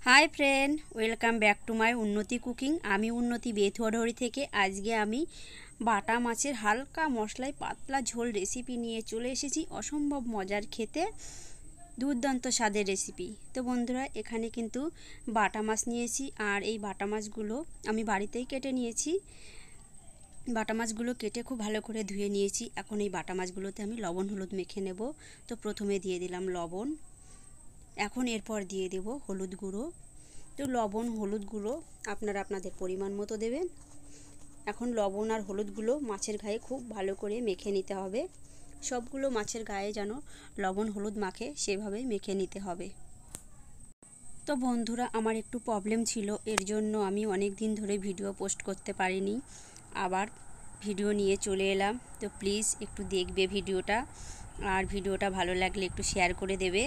Hi friend, welcome back to my উন্নতি cooking. আমি উন্নতি বেথুয়াডহরি থেকে আজকে আমি বাটা মাছের হালকা মশলায় পাতলা ঝোল রেসিপি নিয়ে চলে এসেছি। অসম্ভব মজার, খেতে দুর্দান্ত স্বাদের রেসিপি। তো বন্ধুরা, এখানে কিন্তু বাটা মাছ নিয়েছি, আর এই বাটা মাছগুলো আমি বাড়িতেই কেটে নিয়েছি। বাটা মাছগুলো কেটে খুব ভালো করে ধুয়ে নিয়েছি। এখন এই বাটা মাছগুলোতে আমি লবণ হলুদ মেখে নেব। তো প্রথমে দিয়ে দিলাম লবণ, এখন এরপর দিয়ে দেব হলুদ গুঁড়ো। তো লবণ হলুদ গুঁড়ো আপনারা আপনাদের পরিমাণ মতো দেবেন। এখন লবণ আর হলুদগুলো মাছের গায়ে খুব ভালো করে মেখে নিতে হবে। সবগুলো মাছের গায়ে যেন লবণ হলুদ মাখে সেভাবে মেখে নিতে হবে। তো বন্ধুরা, আমার একটু প্রবলেম ছিল, এর জন্য আমি অনেক দিন ধরে ভিডিও পোস্ট করতে পারিনি। আবার ভিডিও নিয়ে চলে এলাম। তো প্লিজ একটু দেখবে ভিডিওটা, আর ভিডিওটা ভালো লাগলে একটু শেয়ার করে দেবে।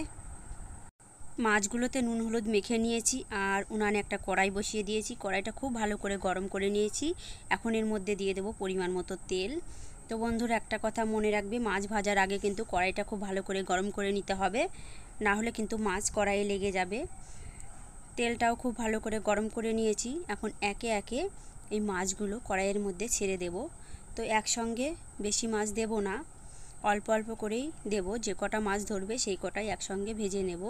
মাছগুলোতে নুন হলুদ মেখে নিয়েছি, আর উনানে একটা কড়াই বসিয়ে দিয়েছি। কড়াইটা খুব ভালো করে গরম করে নিয়েছি। এখন এর মধ্যে দিয়ে দেব পরিমাণ মতো তেল। তো বন্ধুরা, একটা কথা মনে রাখবে, মাছ ভাজার আগে কিন্তু কড়াইটা খুব ভালো করে গরম করে নিতে হবে, না হলে কিন্তু মাছ কড়াইয়ে লেগে যাবে। তেলটাও খুব ভালো করে গরম করে নিয়েছি। এখন একে একে এই মাছগুলো কড়াইয়ের মধ্যে ছেড়ে দেব। তো একসঙ্গে বেশি মাছ দেব না, অল্প অল্প করেই দেব। যে কটা মাছ ধরবে সেই কটাই একসঙ্গে ভেজে নেব।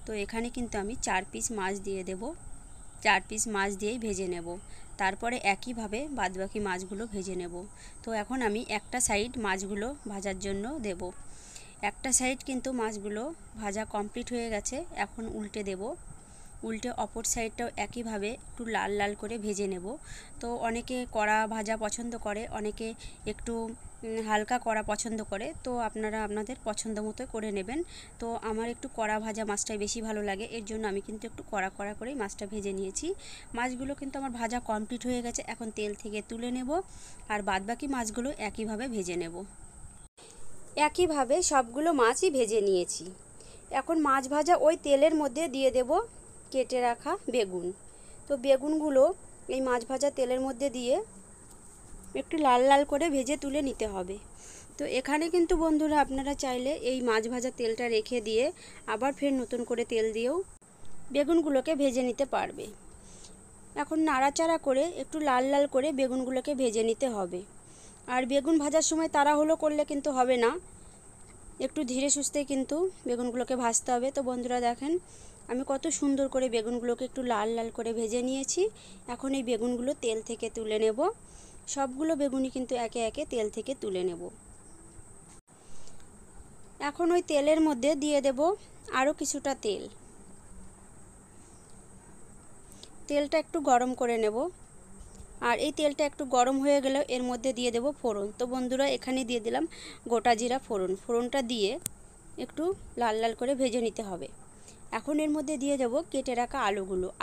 তো এখানে কিন্তু আমি 4 পিস মাছ দিয়ে দেব। 4 পিস মাছ দিয়েই ভেজে নেব। তারপরে একইভাবে বাদবাকি মাছগুলো ভেজে নেব। তো এখন আমি একটা সাইড মাছগুলো ভাজার জন্য দেব। একটা সাইড কিন্তু মাছগুলো ভাজা কমপ্লিট হয়ে গেছে। এখন উল্টে দেব। উল্টে অপর সাইডটাও একইভাবে একটু লাল লাল করে ভেজে নেব। তো অনেকে কড়া ভাজা পছন্দ করে, অনেকে একটু হালকা কড়া পছন্দ করে। তো আপনারা আপনাদের পছন্দ মতো করে নেবেন। তো আমার একটু কড়া ভাজা মাছটাই বেশি ভালো লাগে, এর জন্য আমি কিন্তু একটু কড়া কড়া করেই মাছটা ভেজে নিয়েছি। মাছগুলো কিন্তু আমার ভাজা কমপ্লিট হয়ে গেছে। এখন তেল থেকে তুলে নেব, আর বাদবাকি মাছগুলো একইভাবে ভেজে নেব। একইভাবে সবগুলো মাছই ভেজে নিয়েছি। এখন মাছ ভাজা ওই তেলের মধ্যে দিয়ে দেব কেটে রাখা বেগুন। তো বেগুনগুলো এই মাছ ভাজা তেলের মধ্যে দিয়ে একটু লাল লাল করে ভেজে তুলে নিতে হবে। তো এখানে কিন্তু বন্ধুরা, আপনারা চাইলে এই মাছ ভাজা তেলটা রেখে দিয়ে আবার ফের নতুন করে তেল দিয়েও বেগুনগুলোকে ভেজে নিতে পারবে। এখন নাড়াচাড়া করে একটু লাল লাল করে বেগুনগুলোকে ভেজে নিতে হবে। আর বেগুন ভাজার সময় তাড়াহুড়ো করলে কিন্তু হবে না, একটু ধীরে সুস্থে কিন্তু বেগুনগুলোকে ভাজতে হবে। তো বন্ধুরা দেখেন, আমি কত সুন্দর করে বেগুনগুলোকে একটু লাল লাল করে ভেজে নিয়েছি। এখন এই বেগুনগুলো তেল থেকে তুলে নেব। সবগুলো বেগুনই কিন্তু একে একে তেল থেকে তুলে নেব। এখন ওই তেলের মধ্যে দিয়ে দেব আরও কিছুটা তেল। তেলটা একটু গরম করে নেব। আর এই তেলটা একটু গরম হয়ে গেলে এর মধ্যে দিয়ে দেব ফোড়ন। তো বন্ধুরা, এখানে দিয়ে দিলাম গোটা জিরা ফোড়ন। ফোড়নটা দিয়ে একটু লাল লাল করে ভেজে নিতে হবে। এখন এর মধ্যে দিয়ে দেব কেটে রাখা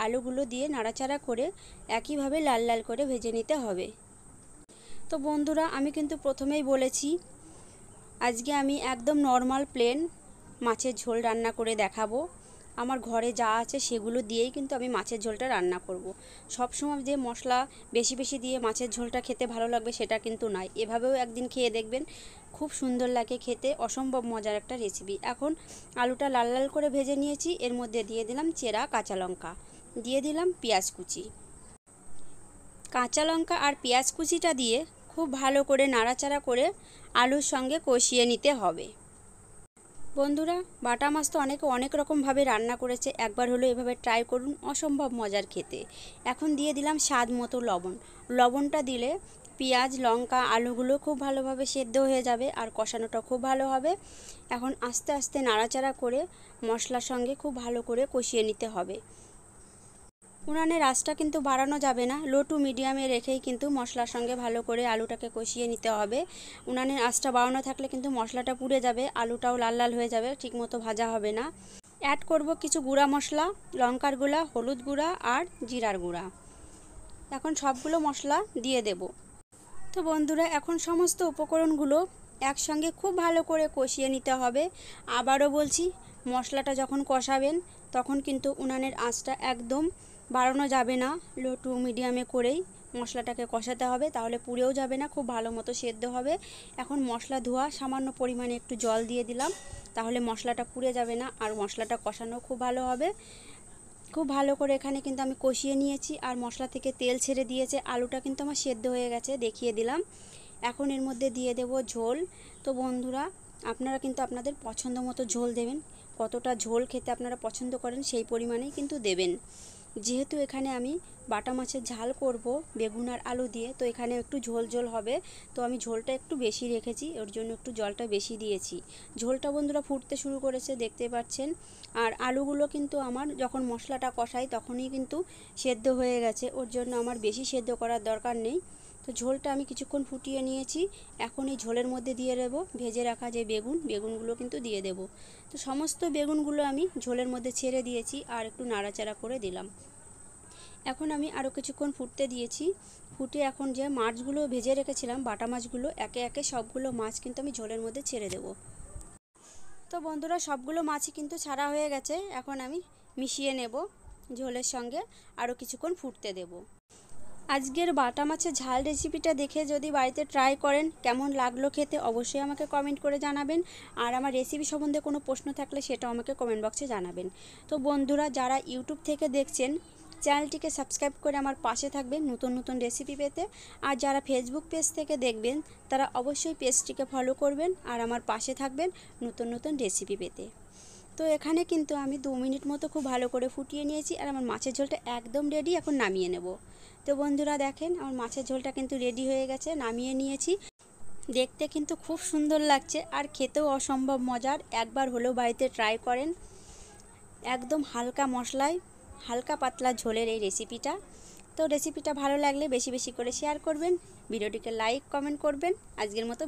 আলুগুলো দিয়ে নাড়াচাড়া করে একইভাবে লাল লাল করে ভেজে নিতে হবে। তো বন্ধুরা, আমি কিন্তু প্রথমেই বলেছি আজকে আমি একদম নর্মাল প্লেন মাছের ঝোল রান্না করে দেখাবো। আমার ঘরে যা আছে সেগুলো দিয়েই কিন্তু আমি মাছের ঝোলটা রান্না করব। সবসময় যে মশলা বেশি বেশি দিয়ে মাছের ঝোলটা খেতে ভালো লাগবে সেটা কিন্তু নয়। এভাবেও একদিন খেয়ে দেখবেন, খুব সুন্দর লাগে খেতে, অসম্ভব মজার একটা রেসিপি। এখন আলুটা লাল লাল করে ভেজে নিয়েছি। এর মধ্যে দিয়ে দিলাম চেরা কাঁচা লঙ্কা, দিয়ে দিলাম পেঁয়াজ কুচি। কাঁচা লঙ্কা আর পেঁয়াজ কুচিটা দিয়ে খুব ভালো করে নাড়াচাড়া করে আলুর সঙ্গে কষিয়ে নিতে হবে। বন্ধুরা, বাটা মাছ তো অনেকে অনেক রকমভাবে রান্না করেছে, একবার হলো এভাবে ট্রাই করুন, অসম্ভব মজার খেতে। এখন দিয়ে দিলাম স্বাদ মতো লবণ। লবণটা দিলে পেঁয়াজ লঙ্কা আলুগুলো খুব ভালোভাবে সেদ্ধ হয়ে যাবে, আর কষানোটা খুব ভালো হবে। এখন আস্তে আস্তে নাড়াচাড়া করে মশলার সঙ্গে খুব ভালো করে কষিয়ে নিতে হবে। উনানের আঁচটা কিন্তু বাড়ানো যাবে না, লো টু মিডিয়ামে রেখেই কিন্তু মশলার সঙ্গে ভালো করে আলুটাকে কষিয়ে নিতে হবে। উনানের আঁচটা বাড়ানো থাকলে কিন্তু মশলাটা পুড়ে যাবে, আলুটাও লাল লাল হয়ে যাবে, ঠিকমতো ভাজা হবে না। অ্যাড করব কিছু গুঁড়া মশলা, লঙ্কার গুঁড়া, হলুদ গুঁড়া আর জিরার গুঁড়া। এখন সবগুলো মশলা দিয়ে দেব। তো বন্ধুরা, এখন সমস্ত উপকরণগুলো একসঙ্গে খুব ভালো করে কষিয়ে নিতে হবে। আবারও বলছি, মশলাটা যখন কষাবেন তখন কিন্তু উনানের আঁচটা একদম বাড়ানো যাবে না, লো টু মিডিয়ামে করেই মশলাটাকে কষাতে হবে, তাহলে পুড়েও যাবে না, খুব ভালো মতো সেদ্ধ হবে। এখন মশলা ধোয়া সামান্য পরিমাণে একটু জল দিয়ে দিলাম, তাহলে মশলাটা পুড়ে যাবে না আর মশলাটা কষানো খুব ভালো হবে। খুব ভালো করে এখানে কিন্তু আমি কষিয়ে নিয়েছি আর মশলা থেকে তেল ছেড়ে দিয়েছে। আলুটা কিন্তু আমার সেদ্ধ হয়ে গেছে, দেখিয়ে দিলাম। এখন এর মধ্যে দিয়ে দেব ঝোল। তো বন্ধুরা, আপনারা কিন্তু আপনাদের পছন্দ মতো ঝোল দেবেন। কতটা ঝোল খেতে আপনারা পছন্দ করেন সেই পরিমাণেই কিন্তু দেবেন। যেহেতু এখানে আমি বাটা মাছের ঝাল করব বেগুন আর আলু দিয়ে, তো এখানে একটু ঝোল ঝোল হবে। তো আমি ঝোলটা একটু বেশি রেখেছি, ওর জন্য একটু জলটা বেশি দিয়েছি। ঝোলটা বন্ধুরা ফুটতে শুরু করেছে, দেখতে পাচ্ছেন। আর আলুগুলো কিন্তু আমার যখন মশলাটা কষাই তখনই কিন্তু সেদ্ধ হয়ে গেছে, ওর জন্য আমার বেশি সেদ্ধ করার দরকার নেই। তো ঝোলটা আমি কিছুক্ষণ ফুটিয়ে নিয়েছি। এখন এই ঝোলের মধ্যে দিয়ে দেবো ভেজে রাখা যে বেগুনগুলো কিন্তু দিয়ে দেব। তো সমস্ত বেগুনগুলো আমি ঝোলের মধ্যে ছেড়ে দিয়েছি আর একটু নাড়াচাড়া করে দিলাম। এখন আমি আরও কিছুক্ষণ ফুটতে দিয়েছি। ফুটে এখন যে মাছগুলো ভেজে রেখেছিলাম, বাটা মাছগুলো, একে একে সবগুলো মাছ কিন্তু আমি ঝোলের মধ্যে ছেড়ে দেব। তো বন্ধুরা, সবগুলো মাছই কিন্তু ছাড়া হয়ে গেছে। এখন আমি মিশিয়ে নেব ঝোলের সঙ্গে, আরও কিছুক্ষণ ফুটতে দেব। আজকের বাটা মাছের ঝাল রেসিপিটা দেখে যদি বাড়িতে ট্রাই করেন, কেমন লাগলো খেতে অবশ্যই আমাকে কমেন্ট করে জানাবেন। আর আমার রেসিপি সম্বন্ধে কোনো প্রশ্ন থাকলে সেটাও আমাকে কমেন্ট বক্সে জানাবেন। তো বন্ধুরা, যারা ইউটিউব থেকে দেখছেন, চ্যানেলটিকে সাবস্ক্রাইব করে আমার পাশে থাকবেন নতুন নতুন রেসিপি পেতে। আর যারা ফেসবুক পেজ থেকে দেখবেন, তারা অবশ্যই পেজটিকে ফলো করবেন আর আমার পাশে থাকবেন নতুন নতুন রেসিপি পেতে। তো এখানে কিন্তু আমি 2 মিনিট মতো খুব ভালো করে ফুটিয়ে নিয়েছি আর আমার মাছের ঝোলটা একদম রেডি। এখন নামিয়ে নেব। তো বন্ধুরা দেখেন, আমার মাছের ঝোলটা কিন্তু রেডি হয়ে গেছে, নামিয়ে নিয়েছি। দেখতে কিন্তু খুব সুন্দর লাগছে আর খেতেও অসম্ভব মজার। একবার হলেও বাড়িতে ট্রাই করেন। একদম হালকা মশলায় হালকা পাতলা ঝোলের এই রেসিপিটা। তো রেসিপিটা ভালো লাগলে বেশি বেশি করে শেয়ার করবেন, ভিডিওটিকে লাইক কমেন্ট করবেন। আজকের মতো